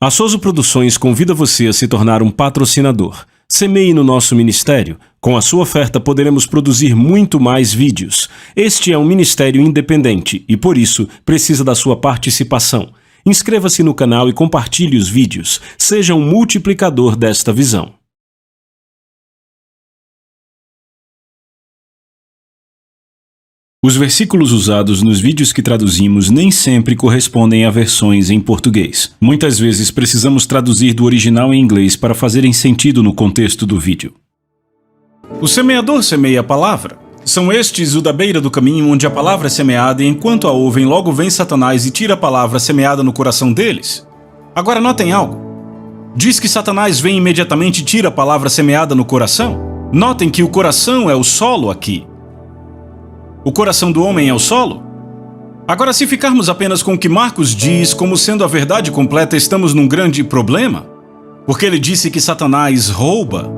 A Soso Produções convida você a se tornar um patrocinador. Semeie no nosso ministério. Com a sua oferta poderemos produzir muito mais vídeos. Este é um ministério independente e, por isso, precisa da sua participação. Inscreva-se no canal e compartilhe os vídeos. Seja um multiplicador desta visão. Os versículos usados nos vídeos que traduzimos nem sempre correspondem a versões em português. Muitas vezes precisamos traduzir do original em inglês para fazerem sentido no contexto do vídeo. O semeador semeia a palavra. São estes o da beira do caminho onde a palavra é semeada e enquanto a ouvem, logo vem Satanás e tira a palavra semeada no coração deles. Agora notem algo. Diz que Satanás vem imediatamente e tira a palavra semeada no coração. Notem que o coração é o solo aqui. O coração do homem é o solo? Agora, se ficarmos apenas com o que Marcos diz como sendo a verdade completa, estamos num grande problema. Porque ele disse que Satanás rouba.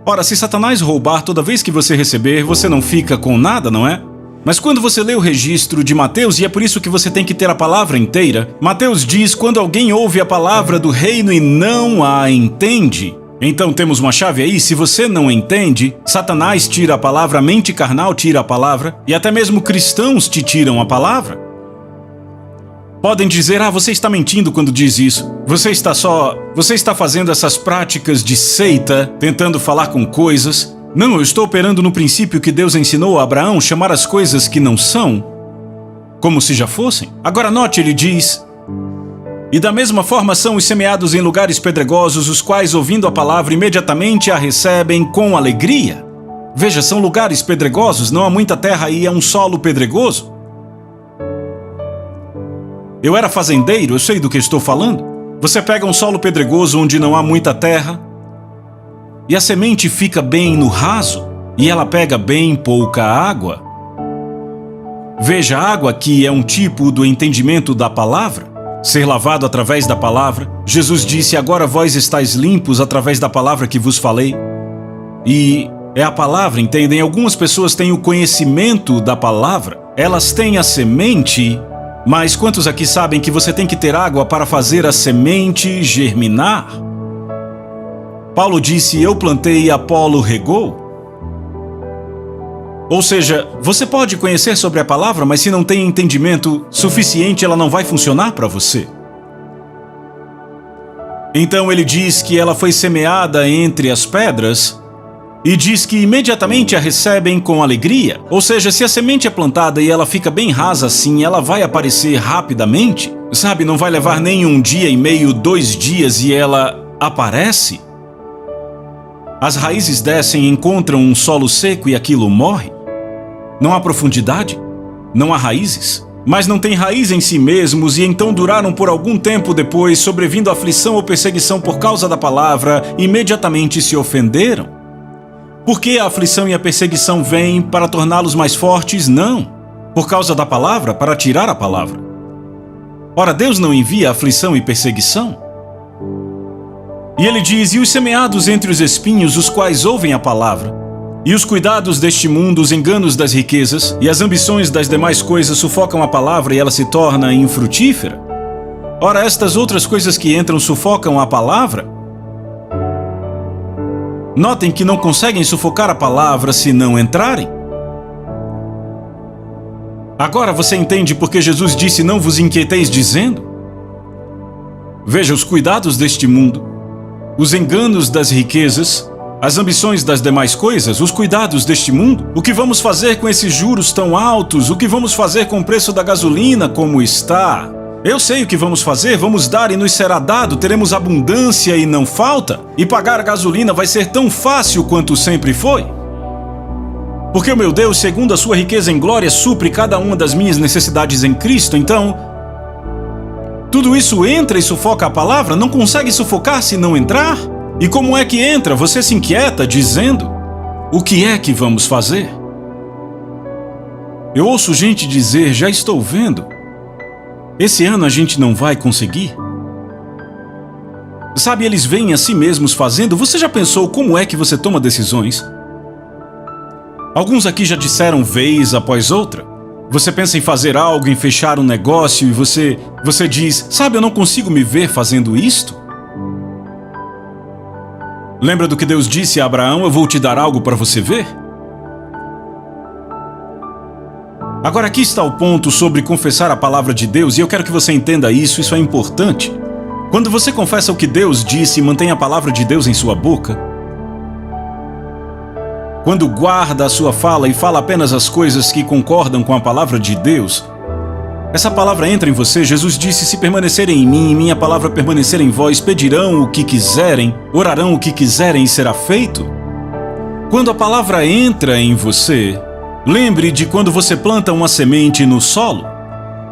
Ora, se Satanás roubar toda vez que você receber, você não fica com nada, não é? Mas quando você lê o registro de Mateus, e é por isso que você tem que ter a palavra inteira, Mateus diz: quando alguém ouve a palavra do reino e não a entende. Então temos uma chave aí. Se você não entende, Satanás tira a palavra, a mente carnal tira a palavra, e até mesmo cristãos te tiram a palavra. Podem dizer: você está mentindo quando diz isso. Você está fazendo essas práticas de seita, tentando falar com coisas. Não, eu estou operando no princípio que Deus ensinou a Abraão, chamar as coisas que não são, como se já fossem. Agora note, ele diz: e da mesma forma são os semeados em lugares pedregosos, os quais, ouvindo a palavra, imediatamente a recebem com alegria. Veja, são lugares pedregosos, não há muita terra aí, é um solo pedregoso. Eu era fazendeiro, eu sei do que estou falando. Você pega um solo pedregoso onde não há muita terra, e a semente fica bem no raso, e ela pega bem pouca água. Veja, a água aqui é um tipo do entendimento da palavra. Ser lavado através da palavra. Jesus disse: agora vós estáis limpos através da palavra que vos falei. E é a palavra, entendem? Algumas pessoas têm o conhecimento da palavra, elas têm a semente, mas quantos aqui sabem que você tem que ter água para fazer a semente germinar? Paulo disse: eu plantei e Apolo regou. Ou seja, você pode conhecer sobre a palavra, mas se não tem entendimento suficiente, ela não vai funcionar para você. Então ele diz que ela foi semeada entre as pedras e diz que imediatamente a recebem com alegria. Ou seja, se a semente é plantada e ela fica bem rasa assim, ela vai aparecer rapidamente. Sabe, não vai levar nem 1 dia e meio, 2 dias e ela aparece. As raízes descem, encontram um solo seco e aquilo morre. Não há profundidade, não há raízes, mas não tem raiz em si mesmos e então duraram por algum tempo depois, sobrevindo aflição ou perseguição por causa da palavra, imediatamente se ofenderam. Por que a aflição e a perseguição vêm para torná-los mais fortes? Não. Por causa da palavra, para tirar a palavra. Ora, Deus não envia aflição e perseguição? E ele diz: e os semeados entre os espinhos, os quais ouvem a palavra, e os cuidados deste mundo, os enganos das riquezas e as ambições das demais coisas sufocam a palavra e ela se torna infrutífera. Ora, estas outras coisas que entram sufocam a palavra. Notem que não conseguem sufocar a palavra se não entrarem. Agora você entende porque Jesus disse: não vos inquieteis dizendo? Veja, os cuidados deste mundo, os enganos das riquezas, as ambições das demais coisas, os cuidados deste mundo. O que vamos fazer com esses juros tão altos? O que vamos fazer com o preço da gasolina como está? Eu sei o que vamos fazer, vamos dar e nos será dado, teremos abundância e não falta, e pagar a gasolina vai ser tão fácil quanto sempre foi. Porque o meu Deus, segundo a sua riqueza em glória, supre cada uma das minhas necessidades em Cristo. Então, tudo isso entra e sufoca a palavra? Não consegue sufocar se não entrar? E como é que entra? Você se inquieta dizendo: o que é que vamos fazer? Eu ouço gente dizer: já estou vendo. Esse ano a gente não vai conseguir. Sabe, eles veem a si mesmos fazendo. Você já pensou como é que você toma decisões? Alguns aqui já disseram vez após outra: Você pensa em fazer algo, em fechar um negócio e você diz, sabe, eu não consigo me ver fazendo isto? Lembra do que Deus disse a Abraão, eu vou te dar algo para você ver? Agora aqui está o ponto sobre confessar a palavra de Deus e eu quero que você entenda isso é importante. Quando você confessa o que Deus disse e mantém a palavra de Deus em sua boca, quando guarda a sua fala e fala apenas as coisas que concordam com a palavra de Deus, essa palavra entra em você. Jesus disse, se permanecerem em mim e minha palavra permanecer em vós, pedirão o que quiserem, orarão o que quiserem e será feito. Quando a palavra entra em você, lembre de quando você planta uma semente no solo.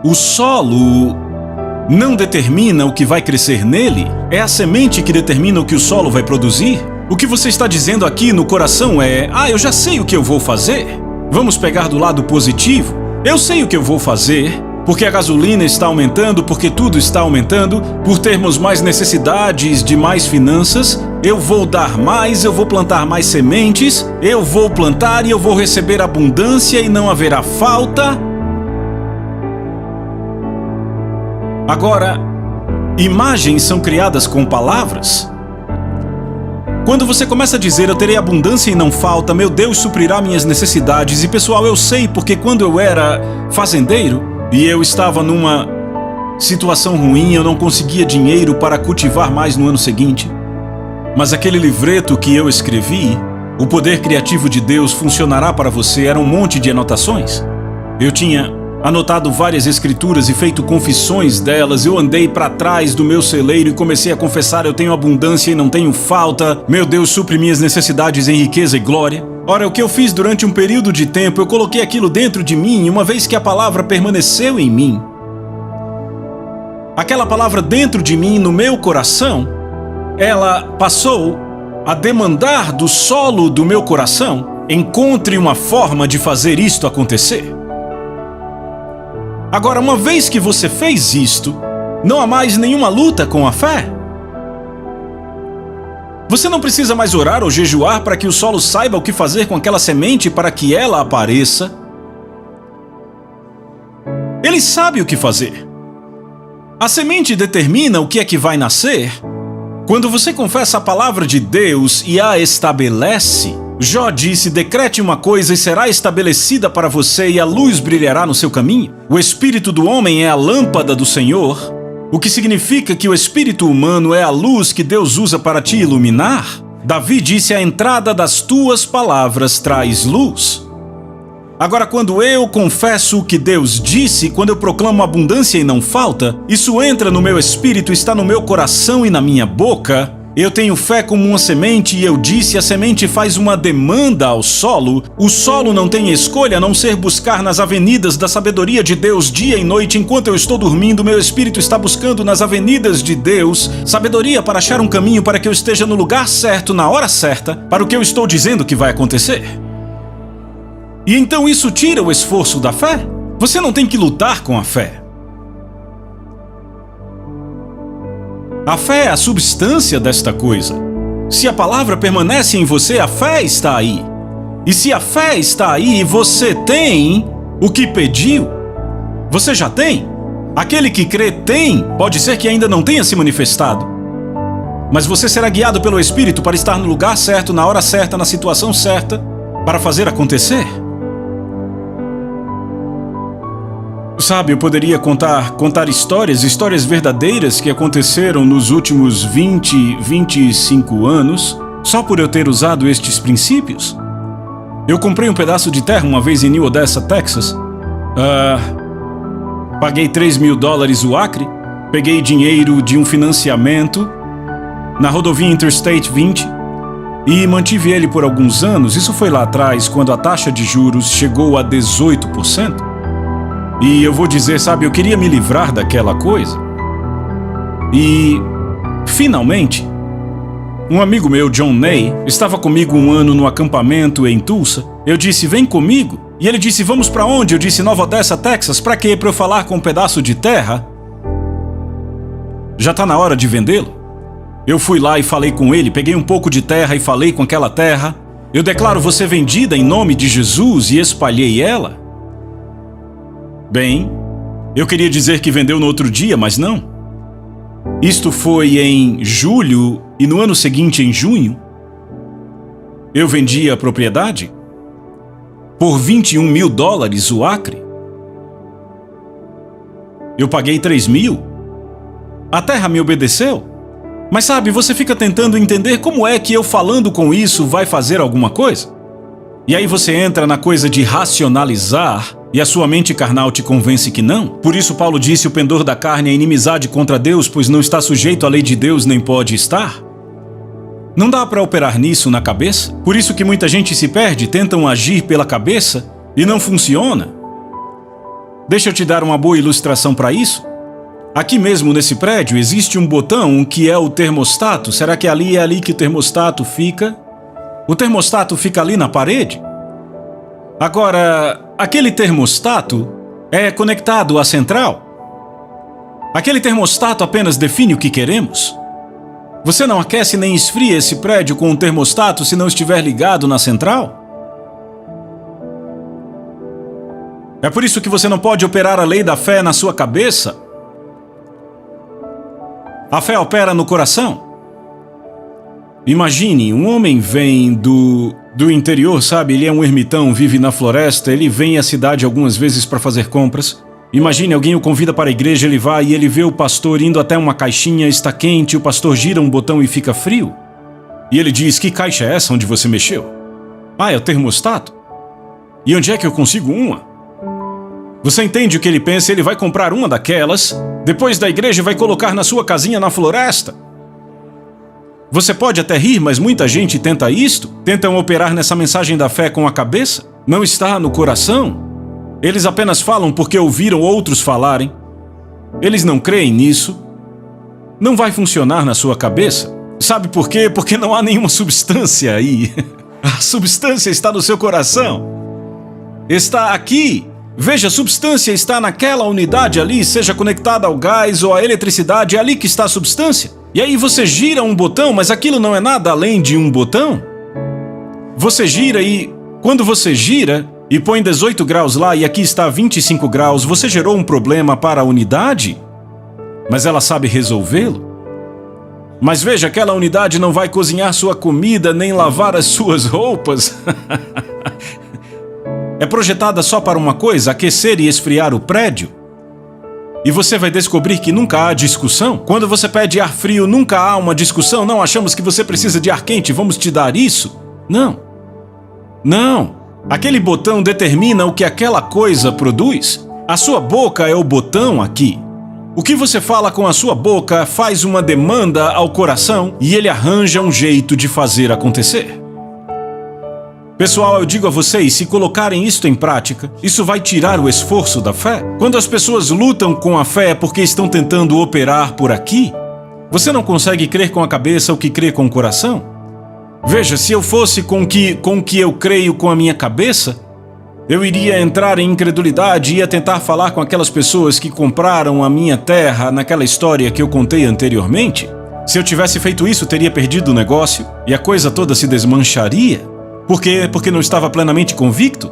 O solo não determina o que vai crescer nele, é a semente que determina o que o solo vai produzir. O que você está dizendo aqui no coração é, eu já sei o que eu vou fazer. Vamos pegar do lado positivo. Eu sei o que eu vou fazer, porque a gasolina está aumentando, porque tudo está aumentando, por termos mais necessidades de mais finanças, eu vou dar mais, eu vou plantar mais sementes, eu vou plantar e eu vou receber abundância e não haverá falta. Agora, imagens são criadas com palavras. Quando você começa a dizer, eu terei abundância e não falta, meu Deus suprirá minhas necessidades. E pessoal, eu sei porque quando eu era fazendeiro e eu estava numa situação ruim, eu não conseguia dinheiro para cultivar mais no ano seguinte. Mas aquele livreto que eu escrevi, O Poder Criativo de Deus Funcionará para Você, era um monte de anotações. Eu tinha anotado várias escrituras e feito confissões delas. Eu andei para trás do meu celeiro e comecei a confessar, eu tenho abundância e não tenho falta. Meu Deus supre minhas necessidades em riqueza e glória. Ora, o que eu fiz durante um período de tempo, eu coloquei aquilo dentro de mim e uma vez que a palavra permaneceu em mim, aquela palavra dentro de mim, no meu coração, ela passou a demandar do solo do meu coração, encontre uma forma de fazer isto acontecer. Agora, uma vez que você fez isto, não há mais nenhuma luta com a fé. Você não precisa mais orar ou jejuar para que o solo saiba o que fazer com aquela semente para que ela apareça. Ele sabe o que fazer. A semente determina o que é que vai nascer. Quando você confessa a palavra de Deus e a estabelece, Jó disse, decrete uma coisa e será estabelecida para você e a luz brilhará no seu caminho. O espírito do homem é a lâmpada do Senhor, o que significa que o espírito humano é a luz que Deus usa para te iluminar. Davi disse, a entrada das tuas palavras traz luz. Agora, quando eu confesso o que Deus disse, quando eu proclamo abundância e não falta, isso entra no meu espírito, está no meu coração e na minha boca. Eu tenho fé como uma semente e eu disse, a semente faz uma demanda ao solo. O solo não tem escolha a não ser buscar nas avenidas da sabedoria de Deus dia e noite. Enquanto eu estou dormindo, meu espírito está buscando nas avenidas de Deus sabedoria para achar um caminho para que eu esteja no lugar certo, na hora certa, para o que eu estou dizendo que vai acontecer. E então isso tira o esforço da fé. Você não tem que lutar com a fé. A fé é a substância desta coisa. Se a palavra permanece em você, a fé está aí. E se a fé está aí, você tem o que pediu. Você já tem. Aquele que crê tem. Pode ser que ainda não tenha se manifestado. Mas você será guiado pelo Espírito para estar no lugar certo, na hora certa, na situação certa, para fazer acontecer. Sabe, eu poderia contar histórias verdadeiras que aconteceram nos últimos 25 anos, só por eu ter usado estes princípios. Eu comprei um pedaço de terra uma vez em New Odessa, Texas. Paguei $3.000 o acre, peguei dinheiro de um financiamento na rodovia Interstate 20 e mantive ele por alguns anos. Isso foi lá atrás, quando a taxa de juros chegou a 18%. E eu vou dizer, sabe, eu queria me livrar daquela coisa. E, finalmente, um amigo meu, John Ney, estava comigo um ano no acampamento em Tulsa. Eu disse, vem comigo. E ele disse, vamos para onde? Eu disse, Nova Odessa, Texas. Para quê? Para eu falar com um pedaço de terra? Já está na hora de vendê-lo? Eu fui lá e falei com ele, peguei um pouco de terra e falei com aquela terra. Eu declaro você vendida em nome de Jesus e espalhei ela. Bem, eu queria dizer que vendeu no outro dia, mas não. Isto foi em julho e no ano seguinte, em junho, eu vendi a propriedade por $21.000 o acre. Eu paguei 3.000. A terra me obedeceu. Mas sabe, você fica tentando entender como é que eu falando com isso vai fazer alguma coisa. E aí você entra na coisa de racionalizar e a sua mente carnal te convence que não. Por isso Paulo disse: o pendor da carne é inimizade contra Deus, pois não está sujeito à lei de Deus, nem pode estar. Não dá para operar nisso na cabeça. Por isso que muita gente se perde, tentam agir pela cabeça e não funciona. Deixa eu te dar uma boa ilustração para isso. Aqui mesmo nesse prédio existe um botão que é o termostato. Será que é ali que o termostato fica? O termostato fica ali na parede? Agora, aquele termostato é conectado à central? Aquele termostato apenas define o que queremos? Você não aquece nem esfria esse prédio com um termostato se não estiver ligado na central? É por isso que você não pode operar a lei da fé na sua cabeça. A fé opera no coração. Imagine, um homem vem do interior, sabe? Ele é um ermitão, vive na floresta, ele vem à cidade algumas vezes para fazer compras. Imagine, alguém o convida para a igreja, ele vai e ele vê o pastor indo até uma caixinha, está quente, o pastor gira um botão e fica frio. E ele diz: que caixa é essa onde você mexeu? Ah, é o termostato? E onde é que eu consigo uma? Você entende o que ele pensa? Ele vai comprar uma daquelas, depois da igreja vai colocar na sua casinha na floresta. Você pode até rir, mas muita gente tenta isto, tentam operar nessa mensagem da fé com a cabeça, não está no coração. Eles apenas falam porque ouviram outros falarem. Eles não creem nisso. Não vai funcionar na sua cabeça. Sabe por quê? Porque não há nenhuma substância aí. A substância está no seu coração. Está aqui. Veja, a substância está naquela unidade ali, seja conectada ao gás ou à eletricidade, é ali que está a substância. E aí você gira um botão, mas aquilo não é nada além de um botão. Você gira e, quando você gira e põe 18 graus lá e aqui está 25 graus, você gerou um problema para a unidade, mas ela sabe resolvê-lo. Mas veja, aquela unidade não vai cozinhar sua comida nem lavar as suas roupas. É projetada só para uma coisa, aquecer e esfriar o prédio. E você vai descobrir que nunca há discussão. Quando você pede ar frio, nunca há uma discussão. Não achamos que você precisa de ar quente, vamos te dar isso. Não. Não. Aquele botão determina o que aquela coisa produz. A sua boca é o botão aqui. O que você fala com a sua boca faz uma demanda ao coração e ele arranja um jeito de fazer acontecer. Pessoal, eu digo a vocês, se colocarem isto em prática, isso vai tirar o esforço da fé. Quando as pessoas lutam com a fé é porque estão tentando operar por aqui. Você não consegue crer com a cabeça o que crê com o coração? Veja, se eu fosse com o que eu creio com a minha cabeça, eu iria entrar em incredulidade e ia tentar falar com aquelas pessoas que compraram a minha terra naquela história que eu contei anteriormente. Se eu tivesse feito isso, teria perdido o negócio e a coisa toda se desmancharia. Por quê? Porque não estava plenamente convicto?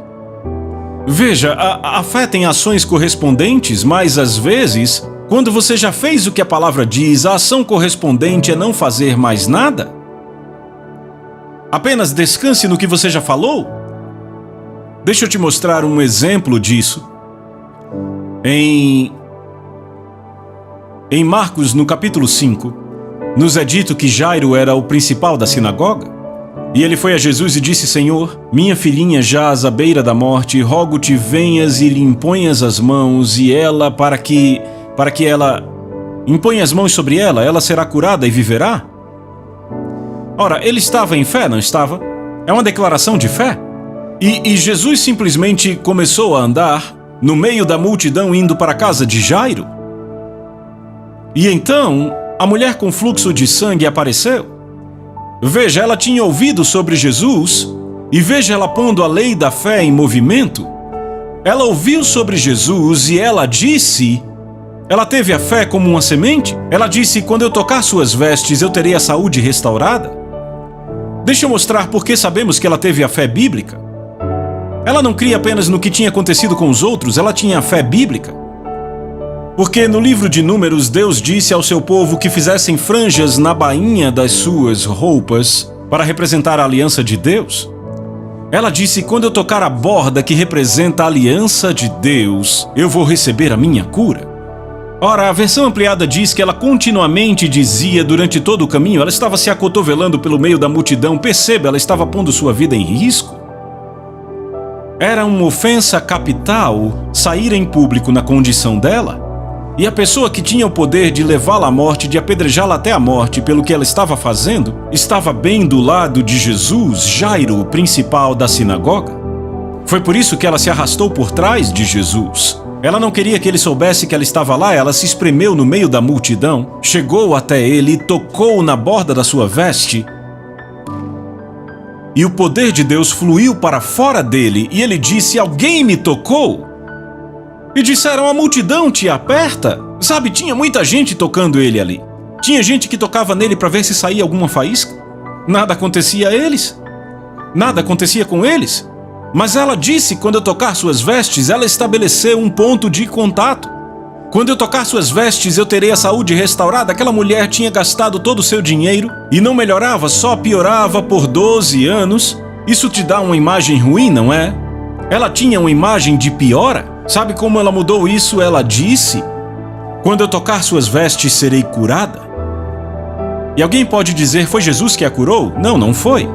Veja, a fé tem ações correspondentes, mas às vezes, quando você já fez o que a palavra diz, a ação correspondente é não fazer mais nada? Apenas descanse no que você já falou? Deixa eu te mostrar um exemplo disso. Em Marcos, no capítulo 5, nos é dito que Jairo era o principal da sinagoga. E ele foi a Jesus e disse: Senhor, minha filhinha jaz à beira da morte, rogo-te venhas e lhe imponhas as mãos, e ela, para que ela impõe as mãos sobre ela, ela será curada e viverá? Ora, ele estava em fé, não estava? É uma declaração de fé. E Jesus simplesmente começou a andar no meio da multidão indo para a casa de Jairo. E então, a mulher com fluxo de sangue apareceu. Veja, ela tinha ouvido sobre Jesus e veja ela pondo a lei da fé em movimento. Ela ouviu sobre Jesus e ela disse, ela teve a fé como uma semente. Ela disse: quando eu tocar suas vestes, eu terei a saúde restaurada. Deixa eu mostrar por que sabemos que ela teve a fé bíblica. Ela não cria apenas no que tinha acontecido com os outros, ela tinha fé bíblica. Porque no livro de Números, Deus disse ao seu povo que fizessem franjas na bainha das suas roupas para representar a aliança de Deus. Ela disse: quando eu tocar a borda que representa a aliança de Deus, eu vou receber a minha cura. Ora, a versão ampliada diz que ela continuamente dizia durante todo o caminho, ela estava se acotovelando pelo meio da multidão, perceba, ela estava pondo sua vida em risco. Era uma ofensa capital sair em público na condição dela, e a pessoa que tinha o poder de levá-la à morte, de apedrejá-la até a morte pelo que ela estava fazendo, estava bem do lado de Jesus, Jairo, o principal da sinagoga. Foi por isso que ela se arrastou por trás de Jesus. Ela não queria que ele soubesse que ela estava lá, ela se espremeu no meio da multidão, chegou até ele e tocou na borda da sua veste. E o poder de Deus fluiu para fora dele, e ele disse: alguém me tocou? E disseram: a multidão te aperta. Sabe, tinha muita gente tocando ele ali. Tinha gente que tocava nele para ver se saía alguma faísca. Nada acontecia a eles. Nada acontecia com eles. Mas ela disse: quando eu tocar suas vestes, ela estabeleceu um ponto de contato. Quando eu tocar suas vestes, eu terei a saúde restaurada. Aquela mulher tinha gastado todo o seu dinheiro e não melhorava, só piorava por 12 anos. Isso te dá uma imagem ruim, não é? Ela tinha uma imagem de piora. Sabe como ela mudou isso? Ela disse: quando eu tocar suas vestes, serei curada. E alguém pode dizer: foi Jesus que a curou? Não, não foi.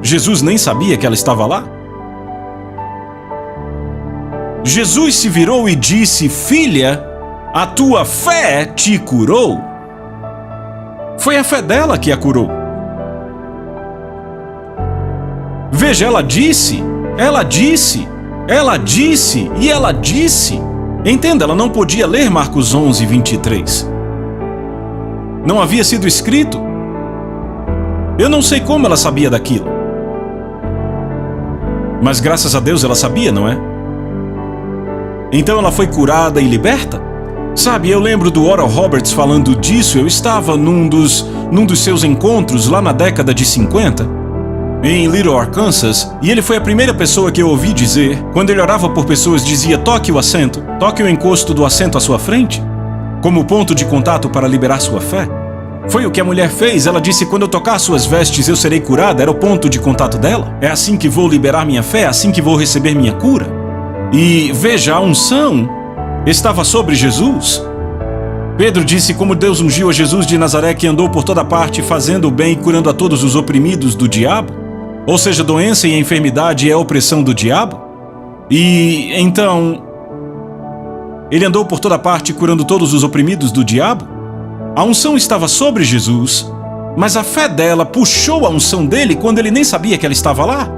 Jesus nem sabia que ela estava lá. Jesus se virou e disse: filha, a tua fé te curou. Foi a fé dela que a curou. Veja, ela disse. Entenda, ela não podia ler Marcos 11, 23. Não havia sido escrito. Eu não sei como ela sabia daquilo. Mas graças a Deus ela sabia, não é? Então ela foi curada e liberta? Sabe, eu lembro do Oral Roberts falando disso. Eu estava num dos seus encontros lá na década de 50. Em Little, Arkansas, e ele foi a primeira pessoa que eu ouvi dizer, quando ele orava por pessoas, dizia: toque o assento, toque o encosto do assento à sua frente, como ponto de contato para liberar sua fé. Foi o que a mulher fez. Ela disse: quando eu tocar suas vestes, eu serei curada. Era o ponto de contato dela. É assim que vou liberar minha fé, é assim que vou receber minha cura. E veja, a unção estava sobre Jesus. Pedro disse como Deus ungiu a Jesus de Nazaré, que andou por toda parte fazendo o bem e curando a todos os oprimidos do diabo. Ou seja, doença e enfermidade é a opressão do diabo. E então, ele andou por toda parte curando todos os oprimidos do diabo. A unção estava sobre Jesus, mas a fé dela puxou a unção dele quando ele nem sabia que ela estava lá.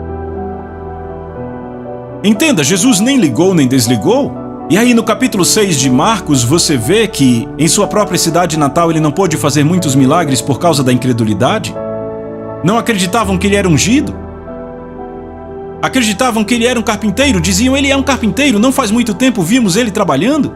Entenda, Jesus nem ligou nem desligou. E aí no capítulo 6 de Marcos você vê que em sua própria cidade natal ele não pôde fazer muitos milagres por causa da incredulidade. Não acreditavam que ele era ungido. Acreditavam que ele era um carpinteiro. Diziam: ele é um carpinteiro, não faz muito tempo vimos ele trabalhando.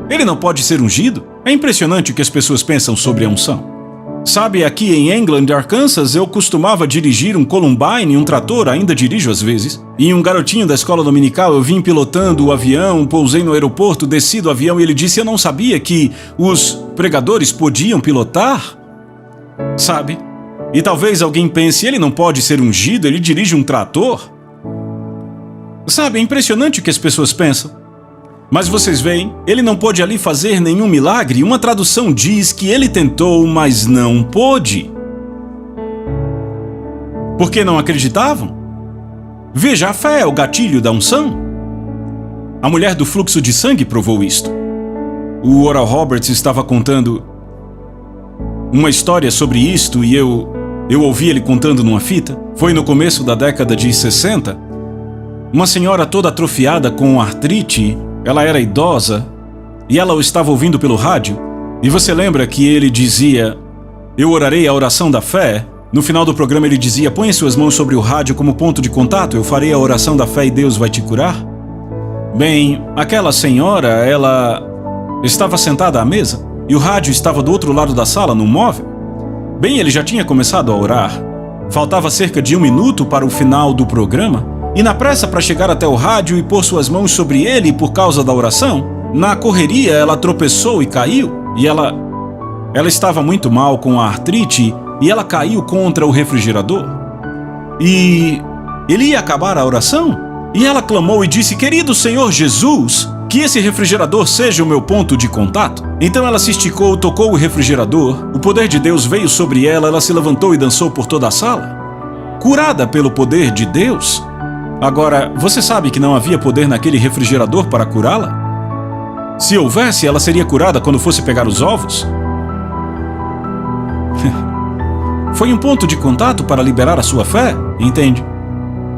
Ele não pode ser ungido. É impressionante o que as pessoas pensam sobre a unção. Sabe, aqui em England, Arkansas, eu costumava dirigir um Columbine, um trator, ainda dirijo às vezes. E um garotinho da escola dominical, eu vim pilotando o avião, pousei no aeroporto, desci do avião e ele disse: eu não sabia que os pregadores podiam pilotar. Sabe? E talvez alguém pense: ele não pode ser ungido, ele dirige um trator. Sabe, é impressionante o que as pessoas pensam. Mas vocês veem, ele não pôde ali fazer nenhum milagre. Uma tradução diz que ele tentou, mas não pôde. Por que não acreditavam? Veja, a fé é o gatilho da unção. A mulher do fluxo de sangue provou isto. O Oral Roberts estava contando uma história sobre isto e eu ouvi ele contando numa fita. Foi no começo da década de 60. Uma senhora toda atrofiada com artrite. Ela era idosa e ela o estava ouvindo pelo rádio. E você lembra que ele dizia: eu orarei a oração da fé? No final do programa ele dizia: põe suas mãos sobre o rádio como ponto de contato, eu farei a oração da fé e Deus vai te curar. Bem, aquela senhora, ela estava sentada à mesa e o rádio estava do outro lado da sala, no móvel. Bem, ele já tinha começado a orar. Faltava cerca de 1 minuto para o final do programa. E na pressa para chegar até o rádio e pôr suas mãos sobre ele por causa da oração, na correria ela tropeçou e caiu, e ela estava muito mal com a artrite e ela caiu contra o refrigerador. E ele ia acabar a oração e ela clamou e disse: querido Senhor Jesus, que esse refrigerador seja o meu ponto de contato. Então ela se esticou, tocou o refrigerador, o poder de Deus veio sobre ela, ela se levantou e dançou por toda a sala, curada pelo poder de Deus. Agora, você sabe que não havia poder naquele refrigerador para curá-la? Se houvesse, ela seria curada quando fosse pegar os ovos? Foi um ponto de contato para liberar a sua fé, entende?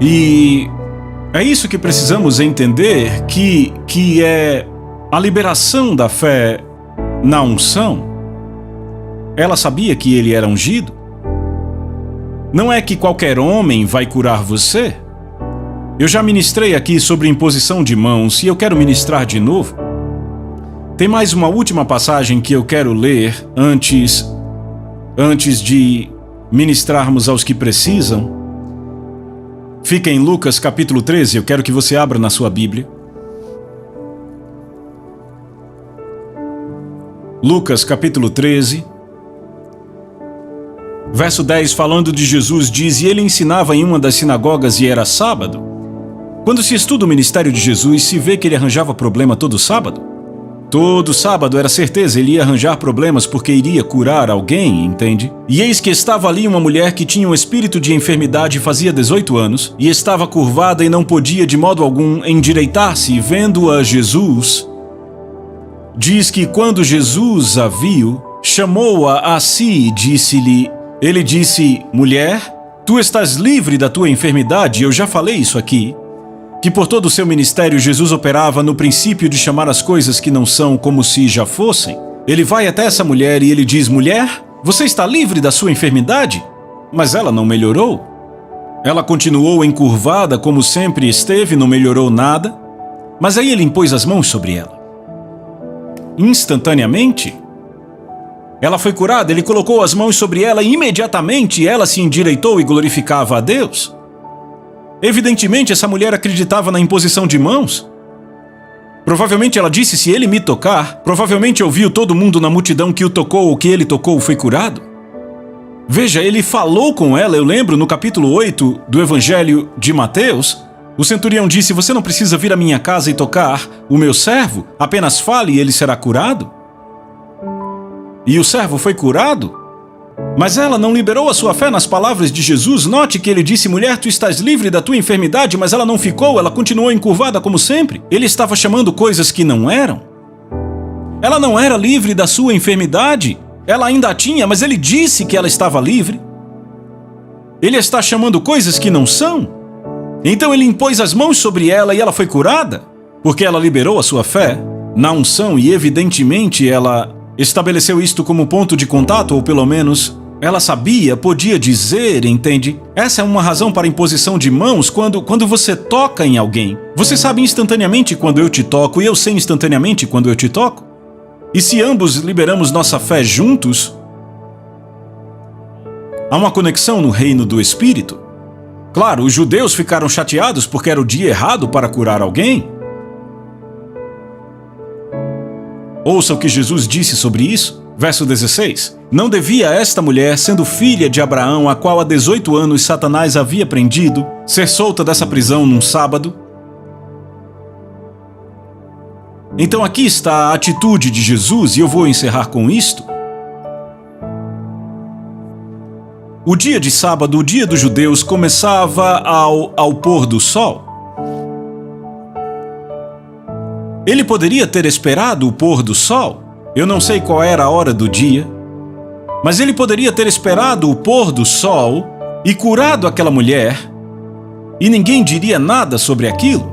E é isso que precisamos entender, que é a liberação da fé na unção. Ela sabia que ele era ungido. Não é que qualquer homem vai curar você. Eu já ministrei aqui sobre imposição de mãos e eu quero ministrar de novo. Tem mais uma última passagem que eu quero ler antes de ministrarmos aos que precisam. Fica em Lucas capítulo 13, eu quero que você abra na sua Bíblia. Lucas capítulo 13, verso 10, falando de Jesus, diz: e ele ensinava em uma das sinagogas e era sábado. Quando se estuda o ministério de Jesus, se vê que ele arranjava problema todo sábado. Todo sábado era certeza, ele ia arranjar problemas porque iria curar alguém, entende? E eis que estava ali uma mulher que tinha um espírito de enfermidade fazia 18 anos, e estava curvada e não podia de modo algum endireitar-se, e vendo-a Jesus, diz que quando Jesus a viu, chamou-a a si e disse-lhe, ele disse: mulher, tu estás livre da tua enfermidade. Eu já falei isso aqui, que por todo o seu ministério Jesus operava no princípio de chamar as coisas que não são como se já fossem. Ele vai até essa mulher e ele diz: mulher, você está livre da sua enfermidade? Mas ela não melhorou. Ela continuou encurvada como sempre esteve, não melhorou nada. Mas aí ele impôs as mãos sobre ela. Instantaneamente, ela foi curada. Ele colocou as mãos sobre ela e imediatamente ela se endireitou e glorificava a Deus. Evidentemente, essa mulher acreditava na imposição de mãos. Provavelmente ela disse: se ele me tocar, provavelmente ouviu todo mundo na multidão que o tocou ou que ele tocou foi curado. Veja, ele falou com ela, eu lembro no capítulo 8 do Evangelho de Mateus, o centurião disse: você não precisa vir à minha casa e tocar o meu servo, apenas fale e ele será curado. E o servo foi curado. Mas ela não liberou a sua fé nas palavras de Jesus. Note que ele disse: mulher, tu estás livre da tua enfermidade, mas ela não ficou, ela continuou encurvada como sempre. Ele estava chamando coisas que não eram. Ela não era livre da sua enfermidade, ela ainda a tinha, mas ele disse que ela estava livre. Ele está chamando coisas que não são. Então ele impôs as mãos sobre ela e ela foi curada, porque ela liberou a sua fé na unção e evidentemente ela estabeleceu isto como ponto de contato, ou pelo menos ela sabia, podia dizer, entende? Essa é uma razão para a imposição de mãos. Quando você toca em alguém, você sabe instantaneamente quando eu te toco e eu sei instantaneamente quando eu te toco. E se ambos liberamos nossa fé juntos, há uma conexão no reino do Espírito. Claro, os judeus ficaram chateados porque era o dia errado para curar alguém. Ouça o que Jesus disse sobre isso. Verso 16. Não devia esta mulher, sendo filha de Abraão, a qual há 18 anos Satanás havia prendido, ser solta dessa prisão num sábado? Então aqui está a atitude de Jesus e eu vou encerrar com isto. O dia de sábado, o dia dos judeus, começava ao pôr do sol. Ele poderia ter esperado o pôr do sol. Eu não sei qual era a hora do dia, mas ele poderia ter esperado o pôr do sol e curado aquela mulher, e ninguém diria nada sobre aquilo.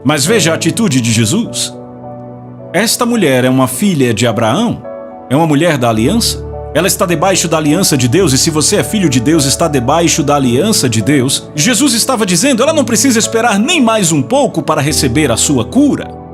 Mas veja a atitude de Jesus. Esta mulher é uma filha de Abraão, é uma mulher da aliança. Ela está debaixo da aliança de Deus, e se você é filho de Deus, está debaixo da aliança de Deus. Jesus estava dizendo, ela não precisa esperar nem mais um pouco para receber a sua cura.